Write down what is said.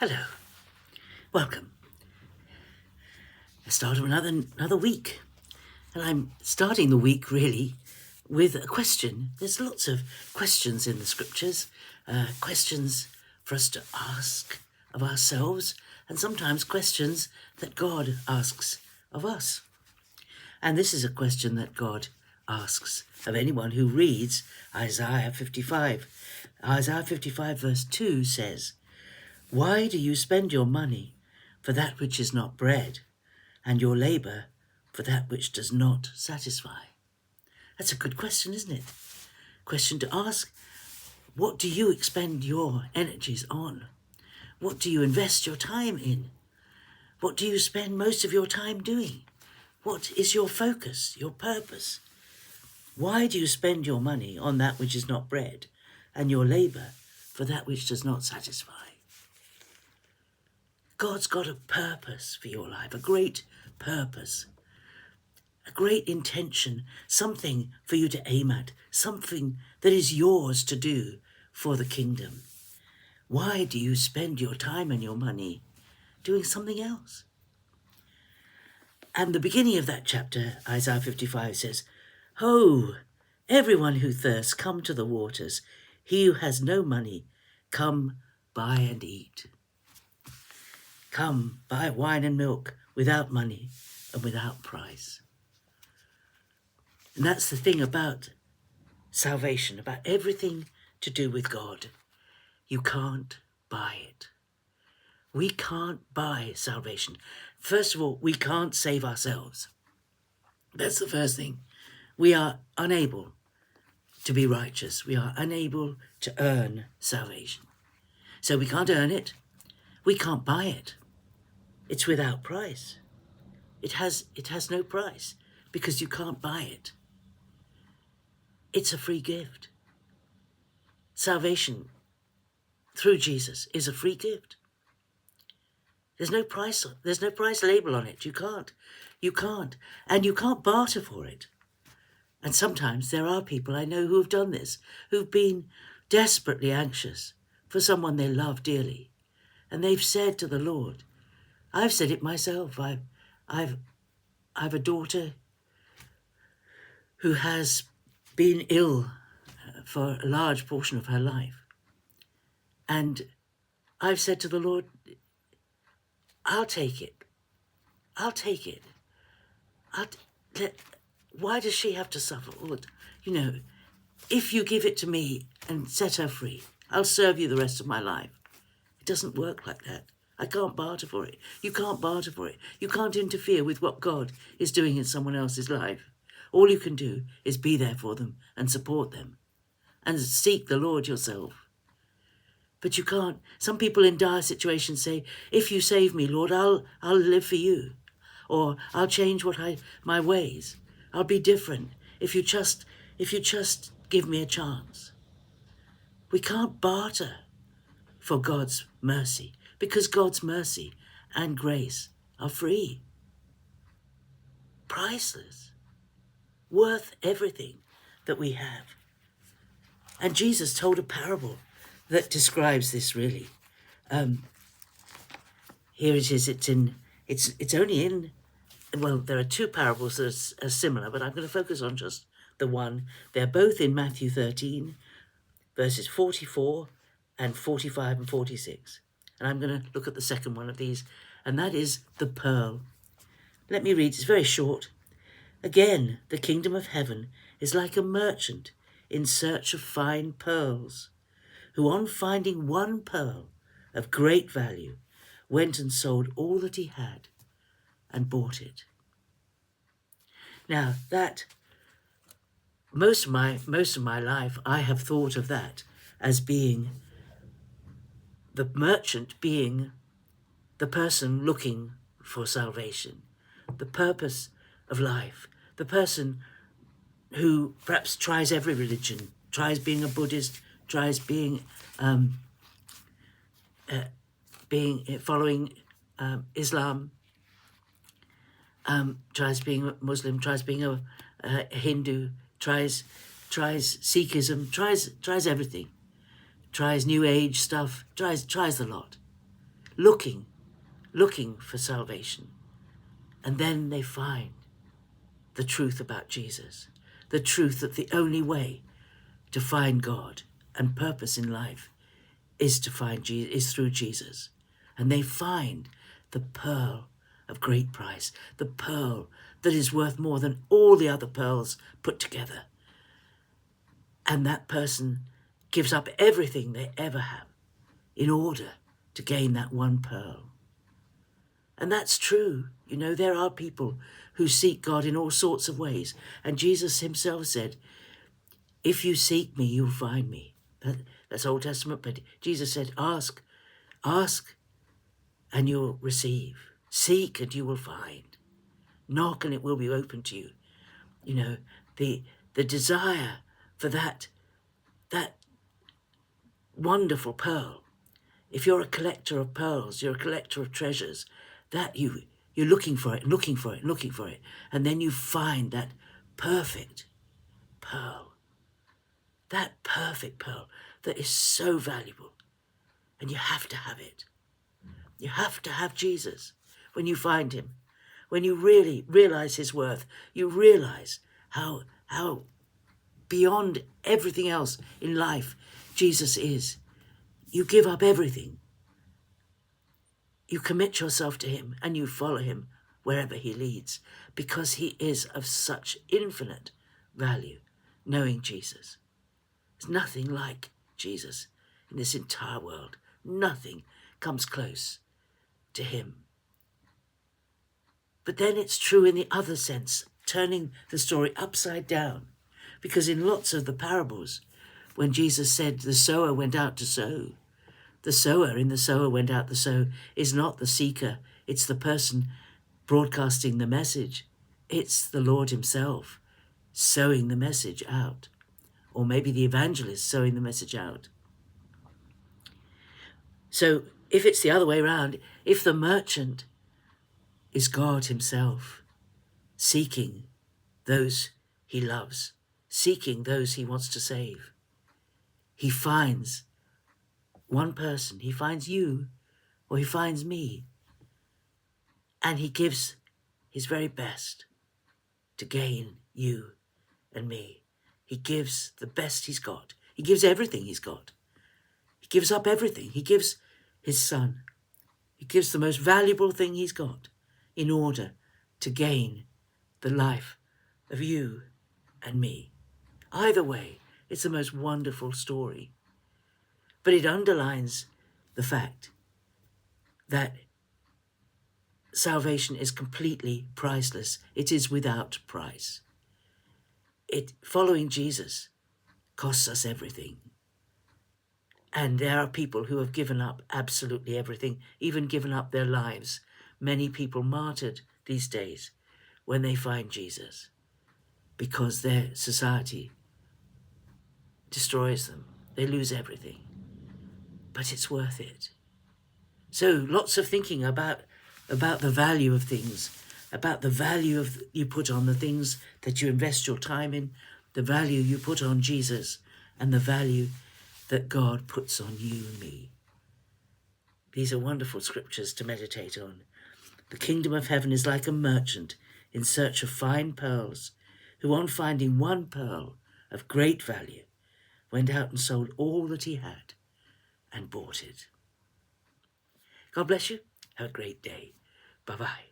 Hello, welcome. The start of another week, and I'm starting the week really with a question. There's lots of questions in the scriptures, questions for us to ask of ourselves, and sometimes questions that God asks of us. And this is a question that God asks of anyone who reads Isaiah 55. Isaiah 55 verse 2 says, "Why do you spend your money for that which is not bread, and your labour for that which does not satisfy?" That's a good question, isn't it? Question to ask. What do you expend your energies on? What do you invest your time in? What do you spend most of your time doing? What is your focus, your purpose? Why do you spend your money on that which is not bread, and your labour for that which does not satisfy? God's got a purpose for your life, a great purpose, a great intention, something for you to aim at, something that is yours to do for the kingdom. Why do you spend your time and your money doing something else? And the beginning of that chapter, Isaiah 55 says, "Ho, everyone who thirsts, come to the waters. He who has no money, come buy and eat." Come, buy wine and milk without money and without price. And that's the thing about salvation, about everything to do with God. You can't buy it. We can't buy salvation. First of all, we can't save ourselves. That's the first thing. We are unable to be righteous. We are unable to earn salvation. So we can't earn it. We can't buy it. It's without price. It has no price because you can't buy it. It's a free gift. Salvation through Jesus is a free gift. There's no price label on it. You can't. And you can't barter for it. And sometimes there are people I know who have done this, who've been desperately anxious for someone they love dearly. And they've said to the Lord, I've said it myself. I've a daughter who has been ill for a large portion of her life. And I've said to the Lord, I'll take it. Why does she have to suffer? Lord, if you give it to me and set her free, I'll serve you the rest of my life. It doesn't work like that. I can't barter for it. You can't barter for it. You can't interfere with what God is doing in someone else's life. All you can do is be there for them and support them and seek the Lord yourself. But you can't. Some people in dire situations say, if you save me, Lord, I'll live for you. Or I'll change my ways. I'll be different if you just give me a chance. We can't barter for God's mercy, because God's mercy and grace are free, priceless, worth everything that we have. And Jesus told a parable that describes this really. Here it is. It's only in. Well, there are two parables that are similar, but I'm going to focus on just the one. They're both in Matthew 13, verses 44 and 45 and 46. And I'm going to look at the second one of these, and that is the pearl. Let me read. It's very short. "Again, the kingdom of heaven is like a merchant in search of fine pearls, who on finding one pearl of great value went and sold all that he had and bought it." Now, that most of my life I have thought of that as being the merchant, being the person looking for salvation, the purpose of life, the person who perhaps tries every religion, tries being a Buddhist, tries being following Islam, tries being a Muslim, tries being a Hindu, tries Sikhism, tries everything, tries New Age stuff, tries the lot, looking for salvation. And then they find the truth about Jesus, the truth that the only way to find God and purpose in life is through Jesus. And they find the pearl of great price, the pearl that is worth more than all the other pearls put together. And that person gives up everything they ever have in order to gain that one pearl. And that's true. You know, there are people who seek God in all sorts of ways. And Jesus himself said, if you seek me, you'll find me. That's Old Testament, but Jesus said, ask, and you'll receive. Seek and you will find. Knock and it will be open to you. You know, the desire for that wonderful pearl. If you're a collector of pearls, you're a collector of treasures, that you're looking for it, and then you find that perfect pearl. That perfect pearl that is so valuable. And you have to have it. You have to have Jesus when you find him. When you really realize his worth, you realize how beyond everything else in life Jesus is. You give up everything. You commit yourself to him and you follow him wherever he leads, because he is of such infinite value. Knowing Jesus. There's nothing like Jesus in this entire world. Nothing comes close to him. But then it's true in the other sense, turning the story upside down. Because in lots of the parables, when Jesus said the sower went out to sow, the sower in the sower went out to sow is not the seeker, it's the person broadcasting the message. It's the Lord himself sowing the message out. Or maybe the evangelist sowing the message out. So if it's the other way around, if the merchant is God himself, seeking those he loves, seeking those he wants to save, he finds one person, he finds you, or he finds me, and he gives his very best to gain you and me. He gives the best he's got. He gives everything he's got. He gives up everything. He gives his son. He gives the most valuable thing he's got in order to gain the life of you and me. Either way, it's the most wonderful story. But it underlines the fact that salvation is completely priceless. It is without price. Following Jesus costs us everything. And there are people who have given up absolutely everything, even given up their lives. Many people martyred these days when they find Jesus because their society destroys them. They lose everything. But it's worth it. So lots of thinking about the value of things, about the value you put on the things that you invest your time in, the value you put on Jesus, and the value that God puts on you and me. These are wonderful scriptures to meditate on. The kingdom of heaven is like a merchant in search of fine pearls, who on finding one pearl of great value, went out and sold all that he had and bought it. God bless you. Have a great day. Bye-bye.